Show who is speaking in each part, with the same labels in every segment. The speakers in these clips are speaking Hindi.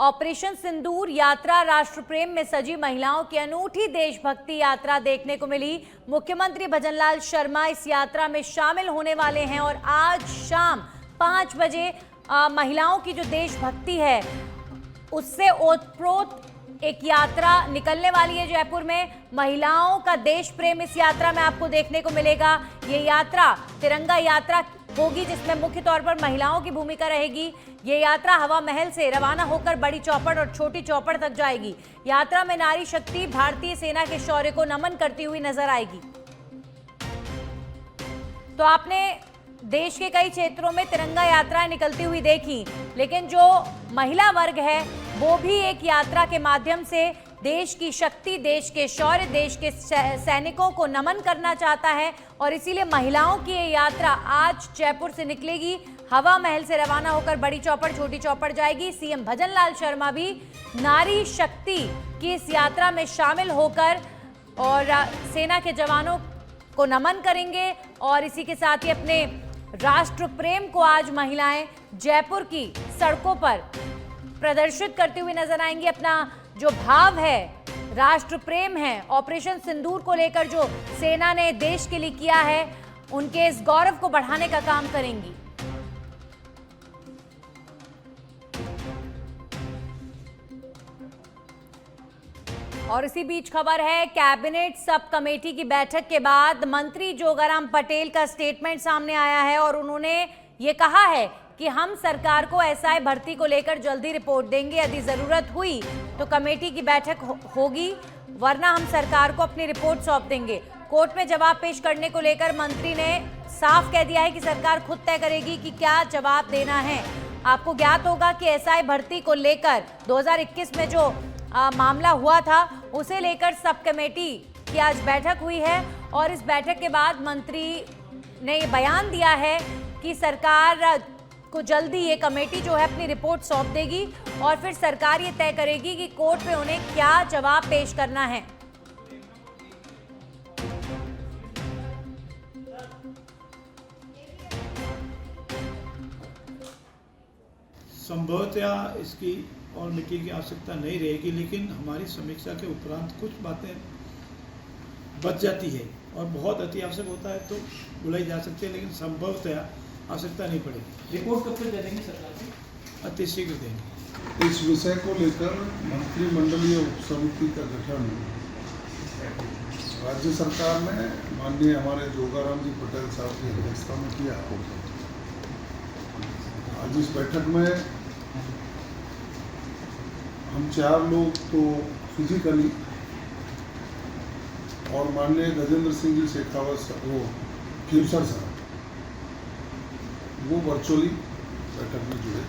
Speaker 1: ऑपरेशन सिंदूर यात्रा राष्ट्र प्रेम में सजी महिलाओं की अनूठी देशभक्ति यात्रा देखने को मिली। मुख्यमंत्री भजनलाल शर्मा इस यात्रा में शामिल होने वाले हैं और आज शाम 5 बजे महिलाओं की जो देशभक्ति है उससे ओतप्रोत एक यात्रा निकलने वाली है। जयपुर में महिलाओं का देश प्रेम इस यात्रा में आपको देखने को मिलेगा। ये यात्रा तिरंगा यात्रा होगी जिसमें मुख्य तौर पर महिलाओं की भूमिका रहेगी। ये यात्रा हवा महल से रवाना होकर बड़ी चौपड़ और छोटी चौपड़ तक जाएगी। यात्रा में नारी शक्ति भारतीय सेना के शौर्य को नमन करती हुई नजर आएगी। तो आपने देश के कई क्षेत्रों में तिरंगा यात्राएं निकलती हुई देखी, लेकिन जो महिला वर्ग है वो भी एक यात्रा के माध्यम से देश की शक्ति, देश के शौर्य, देश के सैनिकों को नमन करना चाहता है और इसीलिए महिलाओं की ये यात्रा आज जयपुर से निकलेगी। हवा महल से रवाना होकर बड़ी चौपड़ छोटी चौपड़ जाएगी। सीएम भजनलाल शर्मा भी नारी शक्ति की इस यात्रा में शामिल होकर और सेना के जवानों को नमन करेंगे और इसी के साथ ही अपने राष्ट्र प्रेम को आज महिलाएं जयपुर की सड़कों पर प्रदर्शित करती हुई नजर आएंगी। अपना जो भाव है, राष्ट्र प्रेम है, ऑपरेशन सिंदूर को लेकर जो सेना ने देश के लिए किया है, उनके इस गौरव को बढ़ाने का काम करेंगी। और इसी बीच खबर है, कैबिनेट सब कमेटी की बैठक के बाद मंत्री जोगाराम पटेल का स्टेटमेंट सामने आया है और उन्होंने ये कहा है कि हम सरकार को एसआई भर्ती को लेकर जल्दी रिपोर्ट देंगे। यदि जरूरत हुई तो कमेटी की बैठक होगी, वरना हम सरकार को अपनी रिपोर्ट सौंप देंगे। कोर्ट में जवाब पेश करने को लेकर मंत्री ने साफ कह दिया है कि सरकार खुद तय करेगी कि क्या जवाब देना है। आपको ज्ञात होगा कि एसआई भर्ती को लेकर 2021 में जो मामला हुआ था उसे लेकर सब कमेटी की आज बैठक हुई है और इस बैठक के बाद मंत्री ने ये बयान दिया है कि सरकार को जल्दी ये कमेटी जो है अपनी रिपोर्ट सौंप देगी और फिर सरकार ये तय करेगी कि कोर्ट में उन्हें क्या जवाब पेश करना है।
Speaker 2: संभवतया इसकी और मिट्टी की आवश्यकता नहीं रहेगी, लेकिन हमारी समीक्षा के उपरांत कुछ बातें बच जाती है और बहुत अति आवश्यक होता है तो बुलाई जा सकती है, लेकिन संभवतया आवश्यकता नहीं पड़ेगी।
Speaker 3: रिपोर्ट कब तक दे देंगे सरकार को?
Speaker 2: अति शीघ्र देंगे।
Speaker 4: इस विषय को लेकर मंत्रिमंडलीय उपसमिति का गठन राज्य सरकार ने माननीय हमारे जोगाराम जी पटेल साहब की अध्यक्षता में किया। आज इस बैठक में हम 4 लोग तो फिजिकली और माननीय गजेंद्र सिंह जी शेखावत वो फ्यूचर साहब वो वर्चुअली बैठक में जुड़े।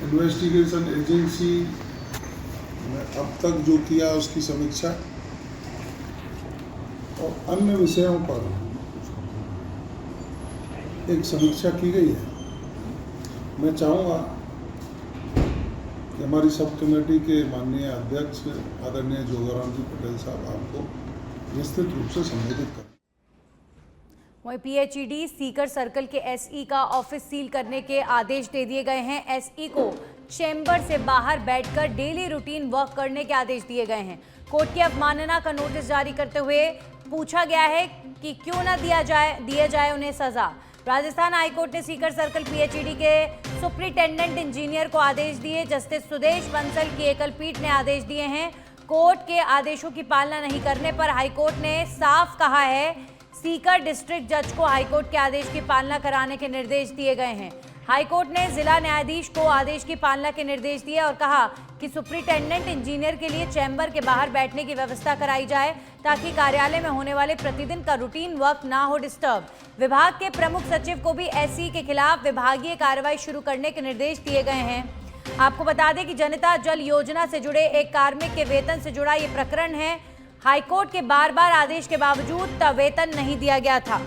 Speaker 4: इन्वेस्टिगेशन एजेंसी ने अब तक जो किया उसकी समीक्षा और अन्य विषयों पर एक समीक्षा की गई है। मैं चाहूँगा कि हमारी सब कमेटी के माननीय अध्यक्ष आदरणीय जोगाराम जी पटेल साहब आपको विस्तृत रूप से संबोधित करें।
Speaker 1: वहीं पीएचईडी सीकर सर्कल के एसई का ऑफिस सील करने के आदेश दे दिए गए हैं। एसई को चेंबर से बाहर बैठकर डेली रूटीन वर्क करने के आदेश दिए गए हैं। कोर्ट की अवमानना का नोटिस जारी करते हुए पूछा गया है कि क्यों न दिया जाए उन्हें सजा। राजस्थान हाईकोर्ट ने सीकर सर्कल पीएचईडी के सुप्रिंटेंडेंट इंजीनियर को आदेश दिए। जस्टिस सुदेश बंसल की एकल पीठ ने आदेश दिए हैं। कोर्ट के आदेशों की पालना नहीं करने पर हाईकोर्ट ने साफ कहा है, सीकर डिस्ट्रिक्ट जज को हाईकोर्ट के आदेश की पालना कराने के निर्देश दिए गए हैं। हाईकोर्ट ने जिला न्यायाधीश को आदेश की पालना के निर्देश दिए और कहा कि सुप्रिंटेंडेंट इंजीनियर के लिए चैम्बर के बाहर बैठने की व्यवस्था कराई जाए ताकि कार्यालय में होने वाले प्रतिदिन का रूटीन वर्क ना हो डिस्टर्ब। विभाग के प्रमुख सचिव को भी एसई के खिलाफ विभागीय कार्रवाई शुरू करने के निर्देश दिए गए हैं। आपको बता दें कि जनता जल योजना से जुड़े एक कार्मिक के वेतन से जुड़ा ये प्रकरण है। हाईकोर्ट के बार बार आदेश के बावजूद वेतन नहीं दिया गया था।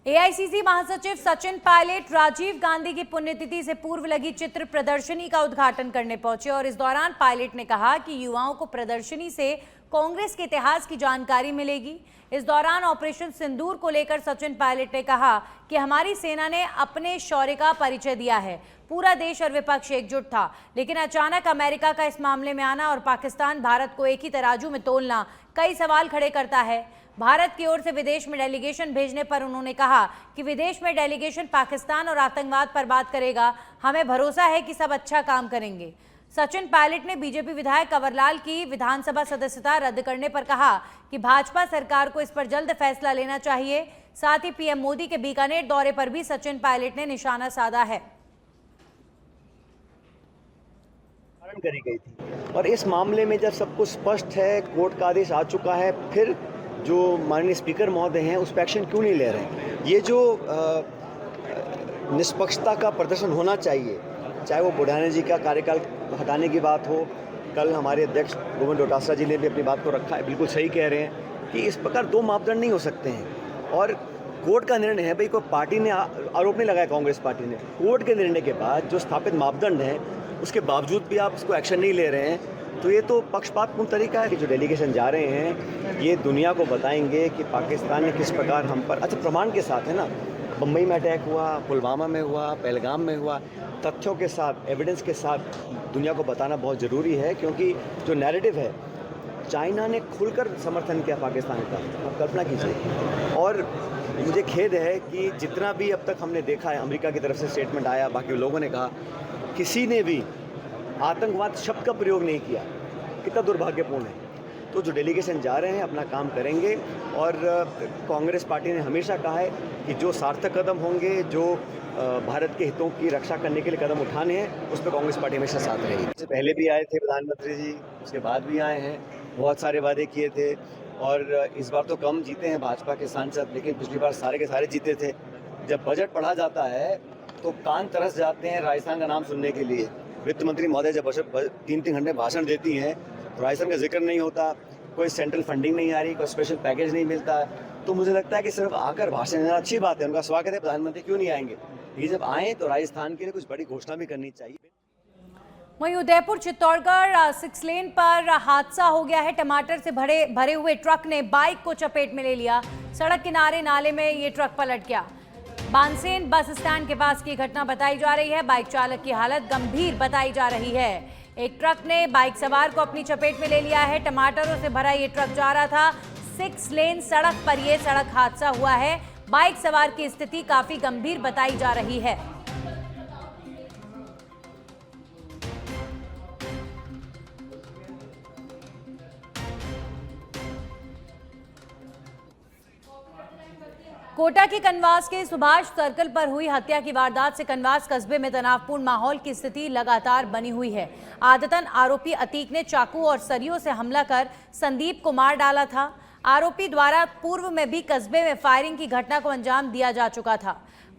Speaker 1: एआईसीसी महासचिव सचिन पायलट राजीव गांधी की पुण्यतिथि से पूर्व लगी चित्र प्रदर्शनी का उद्घाटन करने पहुंचे और इस दौरान पायलट ने कहा कि युवाओं को प्रदर्शनी से कांग्रेस के इतिहास की जानकारी मिलेगी। इस दौरान ऑपरेशन सिंदूर को लेकर सचिन पायलट ने कहा कि हमारी सेना ने अपने शौर्य का परिचय दिया है, पूरा देश और विपक्ष एकजुट था, लेकिन अचानक अमेरिका का इस मामले में आना और पाकिस्तान भारत को एक ही तराजू में तोलना कई सवाल खड़े करता है। भारत की ओर से विदेश में डेलीगेशन भेजने पर उन्होंने कहा कि विदेश में डेलीगेशन पाकिस्तान और आतंकवाद पर बात करेगा, हमें भरोसा है कि सब अच्छा काम करेंगे। सचिन पायलट ने बीजेपी विधायक कंवरलाल की विधानसभा सदस्यता रद्द करने पर कहा कि भाजपा सरकार को इस पर जल्द फैसला लेना चाहिए। साथ ही पीएम मोदी के बीकानेर दौरे पर भी सचिन पायलट ने निशाना साधा है।
Speaker 3: करी गई थी और इस मामले में जब सब कुछ स्पष्ट है, कोर्ट का आदेश आ चुका है, फिर जो माननीय स्पीकर महोदय हैं उस पर एक्शन क्यों नहीं ले रहे? ये जो निष्पक्षता का प्रदर्शन होना चाहिए, चाहे वो बुढ़ाने जी का कार्यकाल हटाने की बात हो, कल हमारे अध्यक्ष गोविंद डोटासरा जी ने भी अपनी बात को रखा है, बिल्कुल सही कह रहे हैं कि इस प्रकार दो मापदंड नहीं हो सकते हैं। और कोर्ट का निर्णय है, भाई कोई पार्टी ने आरोप नहीं लगाया, कांग्रेस पार्टी ने, कोर्ट के निर्णय के बाद जो स्थापित मापदंड है उसके बावजूद भी आप इसको एक्शन नहीं ले रहे हैं, तो ये तो पक्षपातपूर्ण तरीका है। कि जो डेलीगेशन जा रहे हैं ये दुनिया को बताएंगे कि पाकिस्तान ने किस प्रकार हम पर, अच्छा प्रमाण के साथ है ना, बम्बई में अटैक हुआ, पुलवामा में हुआ, पहलगाम में हुआ, तथ्यों के साथ, एविडेंस के साथ दुनिया को बताना बहुत ज़रूरी है, क्योंकि जो नैरेटिव है, चाइना ने खुलकर समर्थन किया पाकिस्तान का, आप कल्पना कीजिए। और मुझे खेद है कि जितना भी अब तक हमने देखा है, अमेरिका की तरफ से स्टेटमेंट आया, बाकी लोगों ने कहा, किसी ने भी आतंकवाद शब्द का प्रयोग नहीं किया। कितना दुर्भाग्यपूर्ण है। तो जो डेलीगेशन जा रहे हैं अपना काम करेंगे, और कांग्रेस पार्टी ने हमेशा कहा है कि जो सार्थक कदम होंगे, जो भारत के हितों की रक्षा करने के लिए कदम उठाने हैं, उस पर कांग्रेस पार्टी हमेशा साथ रहेगी। इससे पहले भी आए थे प्रधानमंत्री जी, उसके बाद भी आए हैं, बहुत सारे वादे किए थे, और इस बार तो कम जीते हैं भाजपा के सांसद, लेकिन पिछली बार सारे के सारे जीते थे। जब बजट पढ़ा जाता है तो कान तरस जाते हैं राजस्थान का नाम सुनने के लिए। वित्त मंत्री महोदय जब 3-3 घंटे भाषण देती हैं तो राजस्थान का जिक्र नहीं होता, कोई सेंट्रल फंडिंग नहीं आ रही, कोई स्पेशल पैकेज नहीं मिलता। तो मुझे लगता है कि सिर्फ आकर भाषण देना अच्छी बात है, उनका स्वागत है, प्रधानमंत्री क्यों नहीं आएंगे, ये जब आए तो राजस्थान के लिए कुछ बड़ी घोषणा भी करनी चाहिए।
Speaker 1: वहीं उदयपुर चित्तौड़गढ़ 6 लेन पर हादसा हो गया है। टमाटर से भरे हुए ट्रक ने बाइक को चपेट में ले लिया। सड़क किनारे नाले में ये ट्रक पलट गया। बानसेन बस स्टैंड के पास की घटना बताई जा रही है। बाइक चालक की हालत गंभीर बताई जा रही है। एक ट्रक ने बाइक सवार को अपनी चपेट में ले लिया है। टमाटरों से भरा ये ट्रक जा रहा था। 6 लेन सड़क पर यह सड़क हादसा हुआ है। बाइक सवार की स्थिति काफी गंभीर बताई जा रही है। कोटा के कनवास के सुभाष सर्कल पर हुई हत्या की वारदात से कनवास कस्बे में तनावपूर्ण माहौल की स्थिति लगातार बनी हुई है। आदतन आरोपी अतीक ने चाकू और सरियों से हमला कर संदीप को मार डाला था। आरोपी द्वारा पूर्व में भी कस्बे में फायरिंग की घटना को अंजाम दिया जा चुका था।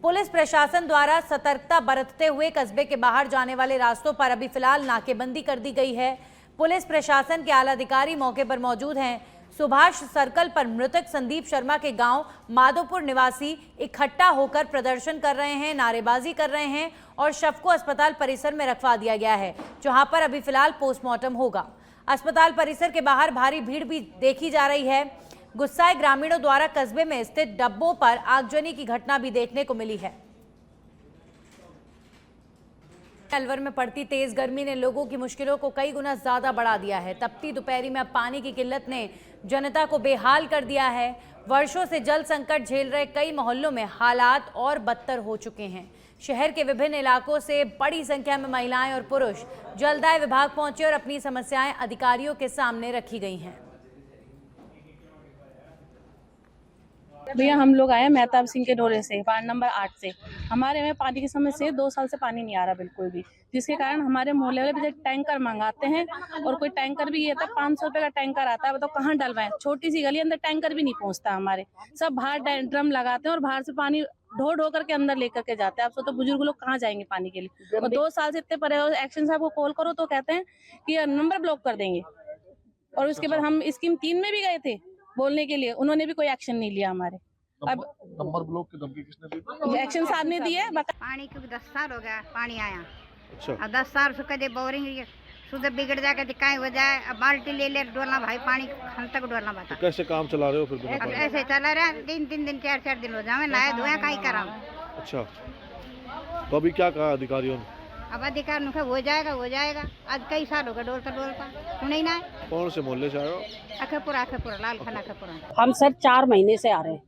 Speaker 1: पुलिस प्रशासन द्वारा सतर्कता बरतते हुए कस्बे के बाहर जाने वाले रास्तों पर अभी फिलहाल नाकेबंदी कर दी गई है। पुलिस प्रशासन के आला अधिकारी मौके पर मौजूद हैं। सुभाष सर्कल पर मृतक संदीप शर्मा के गांव माधोपुर निवासी इकट्ठा होकर प्रदर्शन कर रहे हैं, नारेबाजी कर रहे हैं और शव को अस्पताल परिसर में रखवा दिया गया है, जहां पर अभी फिलहाल पोस्टमार्टम होगा। अस्पताल परिसर के बाहर भारी भीड़ भी देखी जा रही है। गुस्साए ग्रामीणों द्वारा कस्बे में स्थित डब्बों पर आगजनी की घटना भी देखने को मिली है। अलवर में पड़ती तेज गर्मी ने लोगों की मुश्किलों को कई गुना ज्यादा बढ़ा दिया है। तपती दोपहरी में अब पानी की किल्लत ने जनता को बेहाल कर दिया है। वर्षों से जल संकट झेल रहे कई मोहल्लों में हालात और बदतर हो चुके हैं। शहर के विभिन्न इलाकों से बड़ी संख्या में महिलाएं और पुरुष जलदाय विभाग पहुंचे और अपनी समस्याएं अधिकारियों के सामने रखी गई हैं।
Speaker 5: भैया हम लोग आए मेहताब सिंह के डोरे से, वार्ड नंबर 8 से। हमारे में पानी की समस्या है, 2 साल से पानी नहीं आ रहा बिल्कुल भी, जिसके कारण हमारे मोहल्ले वाले भी टैंकर मंगाते हैं और कोई टैंकर भी ये था 500 रुपए का टैंकर आता है, बताओ कहाँ डलवाएं। छोटी सी गली अंदर टैंकर भी नहीं पहुंचता हमारे, सब बाहर ड्रम लगाते हैं और बाहर से पानी ढो ढो करके अंदर लेकर के जाते हैं। अब तो बुजुर्ग लोग कहाँ जाएंगे पानी के लिए। और 2 साल से इतने परे एक्शन साहब को कॉल करो तो कहते हैं कि नंबर ब्लॉक कर देंगे। और उसके बाद हम स्कीम 3 में भी गए थे बोलने के लिए, उन्होंने भी कोई एक्शन नहीं लिया हमारे। अब
Speaker 4: नंबर ब्लॉक की धमकी किसने दी?
Speaker 5: एक्शन साहब ने दी है।
Speaker 6: पानी को 10 साल हो गया पानी आया।
Speaker 3: अच्छा।
Speaker 6: और 10 साल से कदे बोरिंग सुधर बिगड़ जाके दिक्कत हो जाए। अब बाल्टी ले ले डोलना भाई, पानी हम तक डोलना बता।
Speaker 7: तो कैसे काम चला रहे हो फिर बिना
Speaker 6: अब
Speaker 7: पानी?
Speaker 6: ऐसे चला रहा, 3 दिन 4 दिन हो जाए, नहाए धोए कहीं करा।
Speaker 7: अच्छा, तो अभी क्या कहा अधिकारियों ने?
Speaker 6: अब अधिकार नुखे हो जाएगा आज कई साल हो गए डोलता सुने ना।
Speaker 7: कौन से मोहल्ले से आए हो?
Speaker 6: अखेपुरा लाल खाना अखेपुरा।
Speaker 8: हम सर 4 महीने से आ रहे हैं।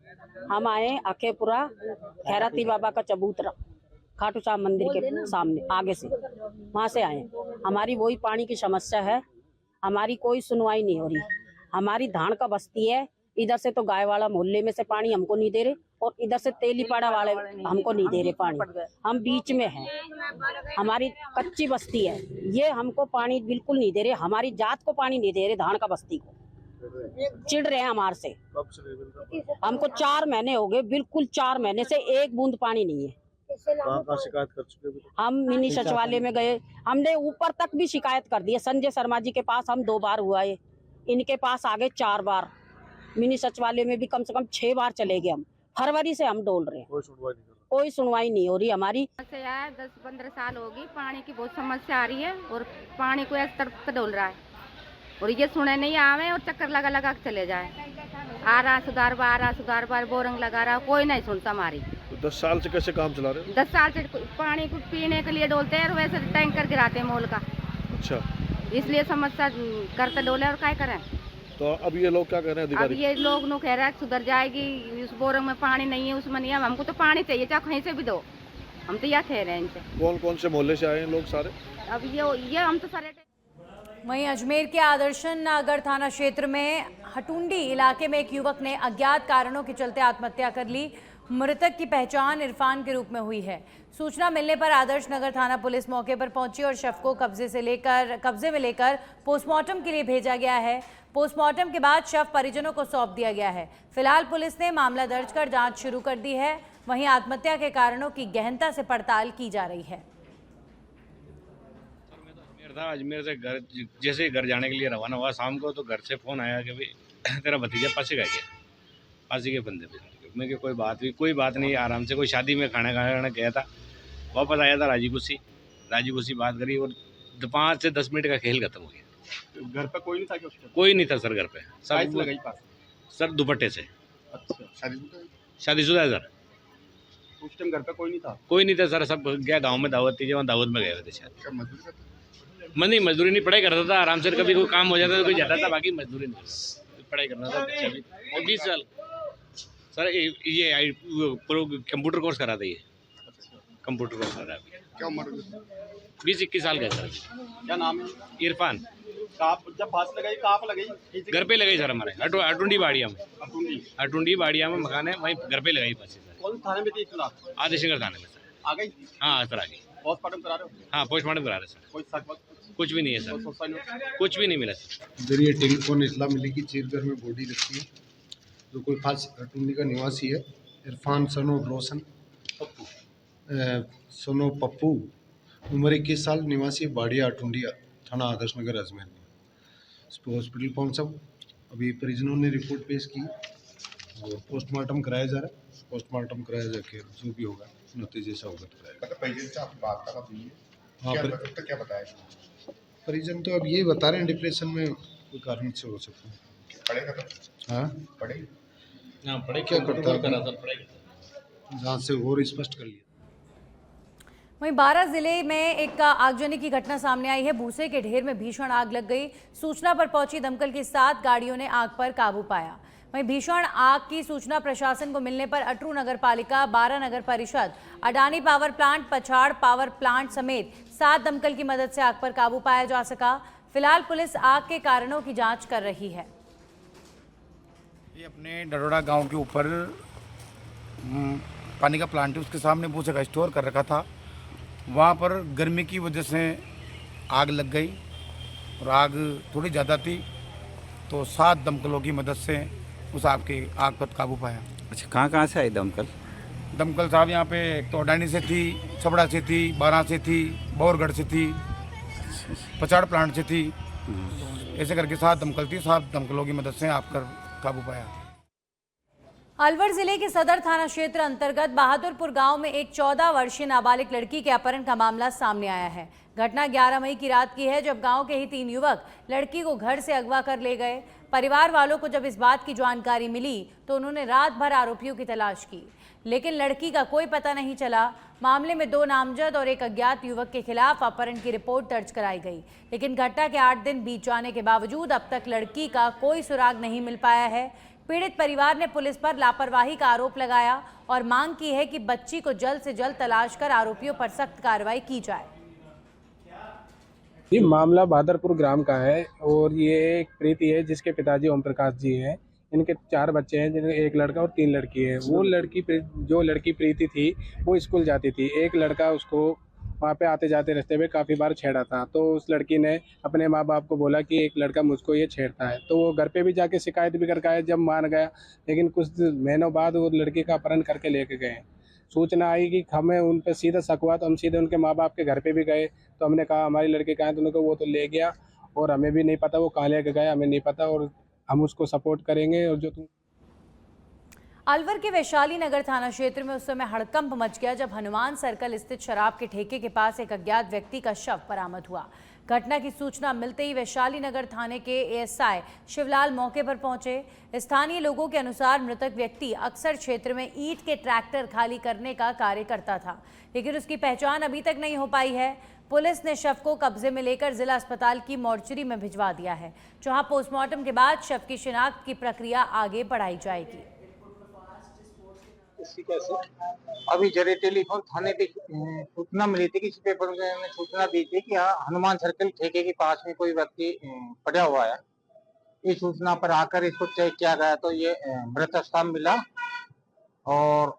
Speaker 8: हम आए अखेपुरा खैराती बाबा का चबूतरा, खाटू श्याम मंदिर के सामने आगे से, वहाँ से आए। हमारी वही पानी की समस्या है, हमारी कोई सुनवाई नहीं हो रही। हमारी धान का बस्ती है, इधर से तो गायवाड़ा मोहल्ले में से पानी हमको नहीं दे रहे और इधर से तेलीपाड़ा वाले हमको नहीं दे रहे पानी। हम बीच में हैं, हमारी कच्ची बस्ती है, ये हमको पानी बिल्कुल नहीं दे रहे। हमारी जात को पानी नहीं दे रहे, धान का बस्ती को चिढ़ रहे हैं हमारे से। हमको 4 महीने हो गए, बिल्कुल 4 महीने से एक बूंद पानी नहीं है।
Speaker 7: कहाँ शिकायत कर चुके हो?
Speaker 8: हम मिनी सचिवालय में गए, हमने ऊपर तक भी शिकायत कर दी है। संजय शर्मा जी के पास हम 2 बार हुआ है, इनके पास आगे 4 बार, मिनी सचिवालय में भी कम से कम 6 बार चले गए हम। फरवरी से हम डोल रहे हैं, कोई सुनवाई नहीं हो रही हमारी।
Speaker 6: 10-15 साल होगी, पानी की बहुत समस्या आ रही है और पानी को इस तरफ से डोल रहा है और ये सुने नहीं आवे और चक्कर लगा के चले जाए। आ रहा सुधार बार बोरंग लगा रहा, कोई नहीं सुनता हमारी।
Speaker 7: तो 10 साल से कैसे काम चला रहे हो?
Speaker 6: 10 साल से पानी को पीने के लिए डोलते हैं और वैसे टैंकर गिराते हैं मोल का।
Speaker 7: अच्छा,
Speaker 6: इसलिए समस्या करते डोले और क्या करें।
Speaker 7: तो अब ये लोग क्या कह रहे हैं
Speaker 6: अब
Speaker 7: अधिकारी?
Speaker 6: ये लोग नु कह रहा है सुधर जाएगी, उस बोरंग में पानी नहीं है, उसमें नहीं है। हमको तो पानी चाहिए, चाहे कहीं से भी दो। हम तो यह कह रहे हैं इनसे।
Speaker 7: कौन कौन से मोहल्ले से आए हैं लोग सारे?
Speaker 6: अब ये हम तो सारे।
Speaker 1: वहीं अजमेर के आदर्शन नगर थाना क्षेत्र में हटुंडी इलाके में एक युवक ने अज्ञात कारणों के चलते आत्महत्या कर ली। मृतक की पहचान इरफान के रूप में हुई है। सूचना मिलने पर आदर्श नगर थाना पुलिस मौके पर पहुंची और शव को कब्जे में लेकर पोस्टमार्टम के लिए भेजा गया है। पोस्टमार्टम के बाद शव परिजनों को सौंप दिया गया है। फिलहाल पुलिस ने मामला दर्ज कर जांच शुरू कर दी है। वहीं आत्महत्या के कारणों की गहनता से पड़ताल की जा रही है।
Speaker 9: था अजमेर से घर, जैसे घर जाने के लिए रवाना हुआ शाम को, तो घर से फ़ोन आया कि भाई तेरा भतीजा पासी का गया, पासी के बंदे पे। मैं कि कोई बात नहीं, आराम से कोई शादी में खाना खाने गया था, वापस आया था राजी खुशी बात करी और 5 से 10 मिनट का खेल खत्म हो गया।
Speaker 10: घर पे कोई नहीं था?
Speaker 9: कोई नहीं था सर घर पे। सर दुपट्टे से।
Speaker 10: अच्छा,
Speaker 9: शादीशुदा है सर।
Speaker 10: उस टाइम घर पे कोई
Speaker 9: नहीं था सर। सब गया गाँव में दावत थी, वहाँ दावत में गए हुए थे शायद। मजदूरी नहीं, पढ़ाई करता था आराम से। कभी कोई काम हो जाता था, कोई जाता था, बाकी मजदूरी नहीं करता, पढ़ाई करना था। बच्चा भी 20 साल सर। ये कंप्यूटर कोर्स करा था, ये कंप्यूटर कोर्स करा है।
Speaker 10: क्या उम्र?
Speaker 9: 20-21 साल का सर।
Speaker 10: क्या नाम है?
Speaker 9: इरफान।
Speaker 10: जब फांस लगाई कहाँ पे लगाई?
Speaker 9: घर पे लगाई सर, हमारे अटुंडी बाड़िया में मकान है, वहीं घर पे लगाई फांसी सर।
Speaker 10: कौन थाने में थी?
Speaker 9: आदर्श नगर थाने में सर।
Speaker 10: आ गई?
Speaker 9: हाँ सर आ गई।
Speaker 10: पोस्टमार्टम करा रहे हो?
Speaker 9: हाँ पोस्टमार्टम करा रहे सर।
Speaker 10: कोई शक
Speaker 9: कुछ भी नहीं है सर, कुछ भी नहीं मिला सर।
Speaker 11: इधर ये टेलीफोन इतला मिली कि चीरगर में बॉडी रखी है, जो कोई खास अटुंडी का निवासी है, इरफान सनो रोशन सोनो पप्पू, उम्र 21 साल, निवासी बाड़िया अटुंडिया, थाना आदर्श नगर अजमेर में। इस पर हॉस्पिटल पहुंचा, अभी परिजनों ने रिपोर्ट पेश की और पोस्टमार्टम कराया जा रहा है। पोस्टमार्टम कराया जाके जो भी होगा नतीजे से अवगत कराएगा।
Speaker 10: क्या बताया?
Speaker 11: परिजन तो अब यही बता रहे हैं, डिप्रेशन में कोई कारण से हो सकता है।
Speaker 10: पढ़ेगा तो?
Speaker 11: हाँ
Speaker 9: पढ़े
Speaker 11: क्या करता है, जहाँ से और स्पष्ट कर लिया।
Speaker 1: वहीं बारां जिले में एक आगजनी की घटना सामने आई है। भूसे के ढेर में भीषण आग लग गई। सूचना पर पहुंची दमकल की 7 गाड़ियों ने आग पर काबू पाया। वहीं भीषण आग की सूचना प्रशासन को मिलने पर अटरू नगर पालिका, बारां नगर परिषद, अडानी पावर प्लांट, पछाड़ पावर प्लांट समेत 7 दमकल की मदद से आग पर काबू पाया जा सका। फिलहाल पुलिस आग के कारणों की जांच कर रही है।
Speaker 12: ये अपने डरोड़ा गांव के ऊपर पानी का प्लांट है, उसके सामने भूसे का स्टोर कर रखा था। वहाँ पर गर्मी की वजह से आग लग गई और आग थोड़ी ज़्यादा थी, तो 7 दमकलों की मदद से उस आग पर काबू पाया।
Speaker 13: अच्छा, कहाँ से आई दमकल?
Speaker 12: दमकल साहब यहाँ पे तो अडानी से थी, छबड़ा से थी, बारां से थी, बोरगढ़ से थी, पछाड़ प्लांट से थी, ऐसे करके 7 दमकल थी। 7 दमकलों की मदद से आग पर काबू पाया।
Speaker 1: अलवर जिले के सदर थाना क्षेत्र अंतर्गत बहादुरपुर गांव में एक 14 वर्षीय नाबालिग लड़की के अपहरण का मामला सामने आया है। घटना 11 मई की रात की है, जब गांव के ही 3 युवक लड़की को घर से अगवा कर ले गए। परिवार वालों को जब इस बात की जानकारी मिली तो उन्होंने रात भर आरोपियों की तलाश की, लेकिन लड़की का कोई पता नहीं चला। मामले में 2 नामजद और एक अज्ञात युवक के खिलाफ अपहरण की रिपोर्ट दर्ज कराई गई, लेकिन घटना के 8 दिन बीत जाने के बावजूद अब तक लड़की का कोई सुराग नहीं मिल पाया है। पीड़ित परिवार ने पुलिस पर लापरवाही का आरोप लगाया और मांग की है कि बच्ची को जल्द से जल्द तलाश कर आरोपियों पर सख्त कार्रवाई की जाए।
Speaker 13: ये मामला बहादुरपुर ग्राम का है और ये एक प्रीति है जिसके पिताजी ओम प्रकाश जी हैं। इनके 4 बच्चे हैं, जिनमें एक लड़का और 3 लड़की है। वो जो लड़की प्रीति थी वो स्कूल जाती थी। एक लड़का उसको वहाँ पे आते जाते रास्ते में काफ़ी बार छेड़ा था, तो उस लड़की ने अपने माँ बाप को बोला कि एक लड़का मुझको ये छेड़ता है, तो वो घर पे भी जाके शिकायत भी करके आया। जब मान गया, लेकिन कुछ महीनों बाद वो लड़की का अपहरण करके लेके गए। सूचना आई कि हमें उन पर सीधा शक हुआ, तो हम सीधे उनके माँ बाप के घर पे भी गए। तो हमने कहा हमारी लड़की कहाँ है, तो उनको वो तो ले गया और हमें भी नहीं पता वो कहाँ लेके गया, हमें नहीं पता, और हम उसको सपोर्ट करेंगे। और जो
Speaker 1: अलवर के वैशाली नगर थाना क्षेत्र में उस समय हड़कंप मच गया जब हनुमान सर्कल स्थित शराब के ठेके के पास एक अज्ञात व्यक्ति का शव बरामद हुआ। घटना की सूचना मिलते ही वैशाली नगर थाने के एएसआई शिवलाल मौके पर पहुंचे। स्थानीय लोगों के अनुसार मृतक व्यक्ति अक्सर क्षेत्र में ईंट के ट्रैक्टर खाली करने का कार्य करता था, लेकिन उसकी पहचान अभी तक नहीं हो पाई है। पुलिस ने शव को कब्जे में लेकर जिला अस्पताल की मोर्चरी में भिजवा दिया है, जहां पोस्टमार्टम के बाद शव की शिनाख्त की प्रक्रिया आगे बढ़ाई जाएगी।
Speaker 14: अभी जरे टेलीफोन थाने पे सूचना मिली थी, किसी पेपर में सूचना दी थी कि यहाँ हनुमान सर्कल ठेके के पास में कोई व्यक्ति पड़ा हुआ है। इस सूचना पर आकर इसको चेक किया गया तो ये मृत अवस्था में मिला और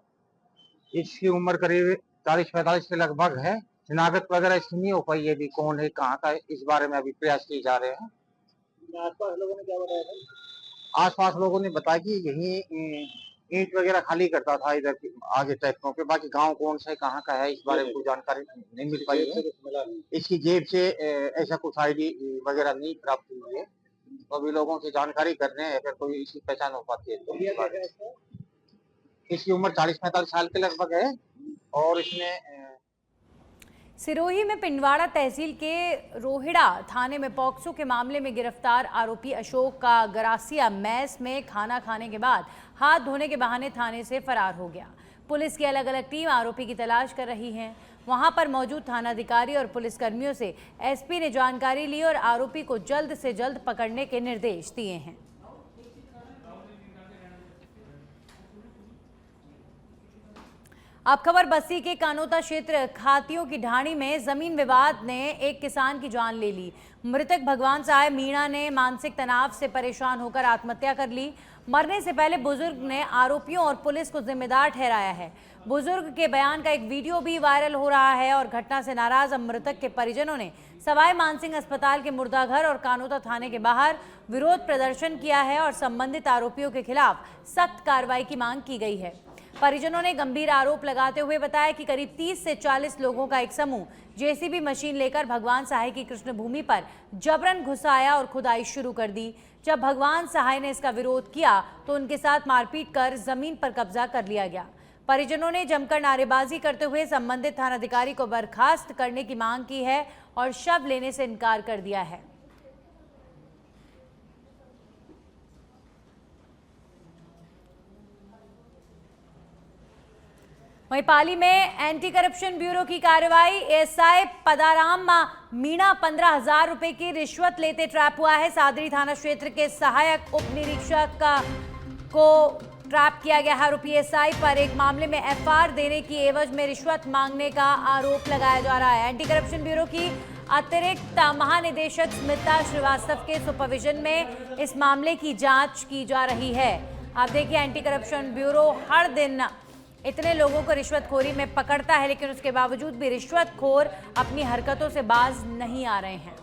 Speaker 14: इसकी उम्र करीब 40-45 के लगभग है। शिनाख्त वगैरह इसकी नहीं हो पाई है, अभी कौन है कहाँ का है, इस बारे में अभी प्रयास किए जा रहे हैं। आसपास लोगों ने क्या बताया? आसपास लोगों ने बताया कि यही ईंट वगैरह खाली करता था इधर आगे ट्रैक्टरों पे। बाकी गांव कौन सा है कहाँ का है, इस बारे में कोई जानकारी नहीं मिल पाई है। इसकी जेब से ऐसा कुछ आईडी वगैरह नहीं प्राप्त हुई है, तो अभी लोगों से जानकारी कर रहे हैं, अगर कोई इसकी पहचान हो पाती है तो। इसकी उम्र 40-45 साल के लगभग है और इसने
Speaker 1: सिरोही में पिंडवाड़ा तहसील के रोहिड़ा थाने में पॉक्सो के मामले में गिरफ्तार आरोपी अशोक का गरासिया मैस में खाना खाने के बाद हाथ धोने के बहाने थाने से फरार हो गया। पुलिस की अलग अलग टीम आरोपी की तलाश कर रही है। वहां पर मौजूद थानाधिकारी और पुलिसकर्मियों से एसपी ने जानकारी ली और आरोपी को जल्द से जल्द पकड़ने के निर्देश दिए हैं। अब खबर बस्ती के कानोता क्षेत्र खातियों की ढाणी में जमीन विवाद ने एक किसान की जान ले ली। मृतक भगवान साहब मीणा ने मानसिक तनाव से परेशान होकर आत्महत्या कर ली। मरने से पहले बुजुर्ग ने आरोपियों और पुलिस को जिम्मेदार ठहराया है। बुजुर्ग के बयान का एक वीडियो भी वायरल हो रहा है और घटना से नाराज मृतक के परिजनों ने सवाई मानसिंह अस्पताल के मुर्दाघर और कानोता थाने के बाहर विरोध प्रदर्शन किया है और संबंधित आरोपियों के खिलाफ सख्त कार्रवाई की मांग की गई है। परिजनों ने गंभीर आरोप लगाते हुए बताया कि करीब 30 से 40 लोगों का एक समूह जेसीबी मशीन लेकर भगवान सहाय की कृष्ण भूमि पर जबरन घुस आया और खुदाई शुरू कर दी। जब भगवान सहाय ने इसका विरोध किया तो उनके साथ मारपीट कर जमीन पर कब्जा कर लिया गया। परिजनों ने जमकर नारेबाजी करते हुए संबंधित थानाधिकारी को बर्खास्त करने की मांग की है और शव लेने से इनकार कर दिया है। वहीं पाली में एंटी करप्शन ब्यूरो की कार्रवाई। एएसआई पदाराम मीणा 15,000 रुपए की रिश्वत लेते ट्रैप हुआ है। सादरी थाना क्षेत्र के सहायक उप निरीक्षक को ट्रैप किया गया है। आरोपी एएसआई पर एक मामले में एफआईआर देने की एवज में रिश्वत मांगने का आरोप लगाया जा रहा है। एंटी करप्शन ब्यूरो की अतिरिक्त महानिदेशक स्मिता श्रीवास्तव के सुपरविजन में इस मामले की जांच की जा रही है। आप देखिए, एंटी करप्शन ब्यूरो हर दिन इतने लोगों को रिश्वतखोरी में पकड़ता है, लेकिन उसके बावजूद भी रिश्वतखोर अपनी हरकतों से बाज नहीं आ रहे हैं।